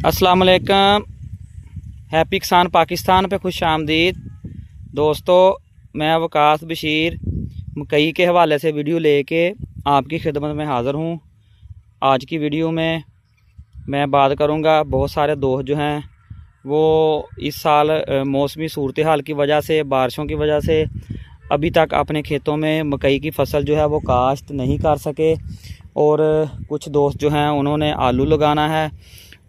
अस्सलाम वालेकुम। हैप्पी किसान पाकिस्तान पे खुश आमदीद। दोस्तों, मैं वकास बशीर मकई के हवाले से वीडियो लेके आपकी खिदमत में हाज़िर हूँ। आज की वीडियो में मैं बात करूँगा, बहुत सारे दोस्त जो हैं वो इस साल मौसमी सूरत हाल की वजह से, बारिशों की वजह से अभी तक अपने खेतों में मकई की फसल जो है वो काश्त नहीं कर सके, और कुछ दोस्त जो हैं उन्होंने आलू लगाना है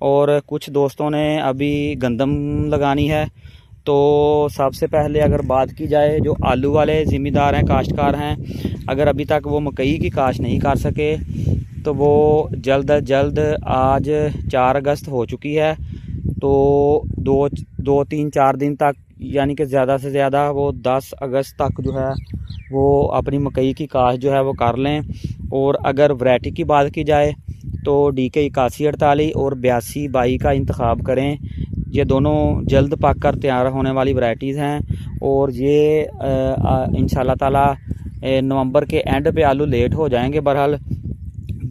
और कुछ दोस्तों ने अभी गंदम लगानी है। तो सबसे पहले अगर बात की जाए, जो आलू वाले ज़िम्मेदार हैं, काश्तकार हैं, अगर अभी तक वो मकई की काश्त नहीं कर सके तो वो जल्द अज जल्द, आज 4 अगस्त हो चुकी है, तो 2-3-4 दिन तक, यानी कि ज़्यादा से ज़्यादा वो 10 अगस्त तक जो है वो अपनी मकई की काश्त जो है वो कर लें। और अगर वैरायटी की बात की जाए तो DK 8148 और 8222 का इंतखाब करें। ये दोनों जल्द पक कर तैयार होने वाली वैरायटीज़ हैं, और ये इंशाल्लाह ताला नवंबर के एंड पे आलू लेट हो जाएंगे। बहरहाल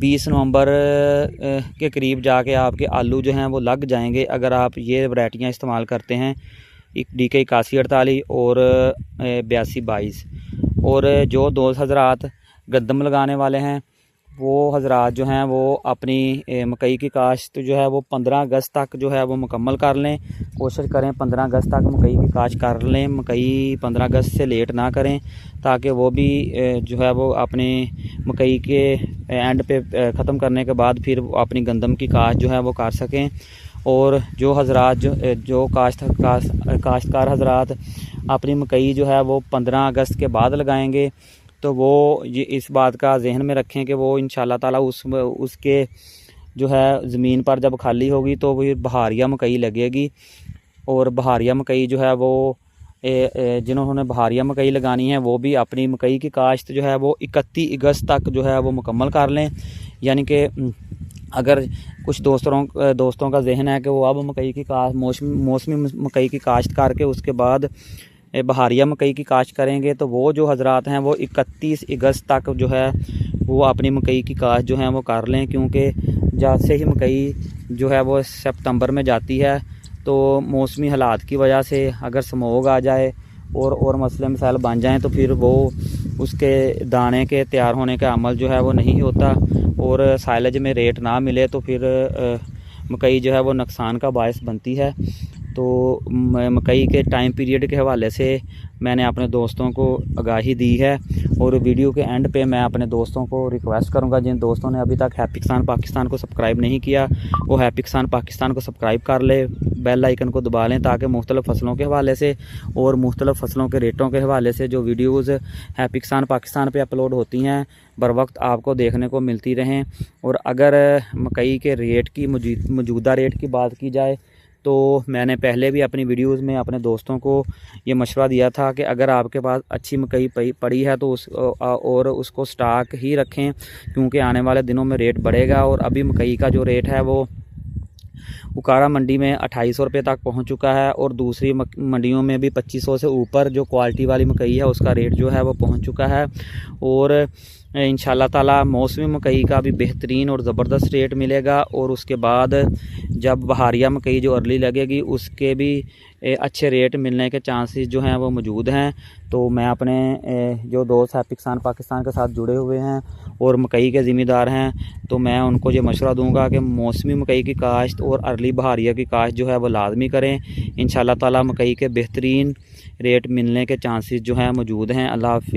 20 नवंबर के करीब जाके आपके आलू जो हैं वो लग जाएंगे, अगर आप ये वैरायटियाँ इस्तेमाल करते हैं, DK 8148 और 8222। और जो दोस्त हजरात गंदम लगाने वाले हैं, वो हजरात जो हैं वो अपनी मकई की काश्त जो है वो 15 अगस्त तक जो है वो मुकम्मल कर लें। कोशिश करें 15 अगस्त तक मकई की काश्त कर लें, मकई 15 अगस्त से लेट ना करें, ताकि वो भी जो है वो अपने मकई के एंड पे ख़त्म करने के बाद फिर अपनी गंदम की काश्त जो है वो कर सकें। और जो हजरात जो काश्तकार हजरात अपनी मकई जो है वो 15 अगस्त के बाद लगाएंगे, तो वो ये इस बात का जहन में रखें कि वो इंशाल्लाह ताला उसके जो है ज़मीन पर जब खाली होगी तो फिर बहारिया मकई लगेगी। और बहारिया मकई जो है वो जिन्होंने बहारिया मकई लगानी है वो भी अपनी मकई की काश्त जो है वो 31 अगस्त तक जो है वो मुकम्मल कर लें। यानी कि अगर कुछ दोस्तों का जहन है कि वो अब मकई की काश्त मौसमी मकई की काश्त करके उसके बाद बहारिया मकई की काश्त करेंगे, तो वो जो हजरात हैं वो 31 अगस्त तक जो है वो अपनी मकई की काश्त जो है वो कर लें। क्योंकि जैसे ही मकई जो है वो सितंबर में जाती है, तो मौसमी हालात की वजह से अगर स्मोग आ जाए और मसले मसाइल बन जाएं, तो फिर वो उसके दाने के तैयार होने का अमल जो है वो नहीं होता, और साइलेज में रेट ना मिले तो फिर मकई जो है वो नुकसान का बायस बनती है। तो मकई के टाइम पीरियड के हवाले से मैंने अपने दोस्तों को आगाही दी है, और वीडियो के एंड पे मैं अपने दोस्तों को रिक्वेस्ट करूंगा, जिन दोस्तों ने अभी तक हैप्पी किसान पाकिस्तान को सब्सक्राइब नहीं किया, वो हैप्पी किसान पाकिस्तान को सब्सक्राइब कर ले, बेल आइकन को दबा लें, ताकि मुख्तलिफ़ फसलों के हवाले से और मुख्तलिफ़ फसलों के रेटों के हवाले से जो वीडियोज़ हैप्पी किसान पाकिस्तान पर अपलोड होती हैं बर वक्त आपको देखने को मिलती रहें। और अगर मकई के रेट की मौजूदा रेट की बात की जाए, तो मैंने पहले भी अपनी वीडियोस में अपने दोस्तों को ये मशवरा दिया था कि अगर आपके पास अच्छी मकई पड़ी है तो उसको स्टॉक ही रखें, क्योंकि आने वाले दिनों में रेट बढ़ेगा। और अभी मकई का जो रेट है वो उकाड़ा मंडी में 2800 रुपये तक पहुंच चुका है, और दूसरी मंडियों में भी 2500 से ऊपर जो क्वालिटी वाली मकई है उसका रेट जो है वो पहुंच चुका है। और इंशाल्लाह ताला मौसमी मकई का भी बेहतरीन और ज़बरदस्त रेट मिलेगा, और उसके बाद जब बहारिया मकई जो अर्ली लगेगी उसके भी अच्छे रेट मिलने के चांसेस जो हैं वो मौजूद हैं। तो मैं अपने जो दोस्त हैप्पी किसान पाकिस्तान के साथ जुड़े हुए हैं और मकई के ज़िम्मेदार हैं, तो मैं उनको ये मशवरा दूंगा कि मौसमी मकई की काश्त और अर्ली बहारिया की काश्त जो है वो लाजमी करें। इंशाल्लाह ताला मकई के बेहतरीन रेट मिलने के चांसेस जो हैं मौजूद हैं। अल्लाह हाफ़िज़।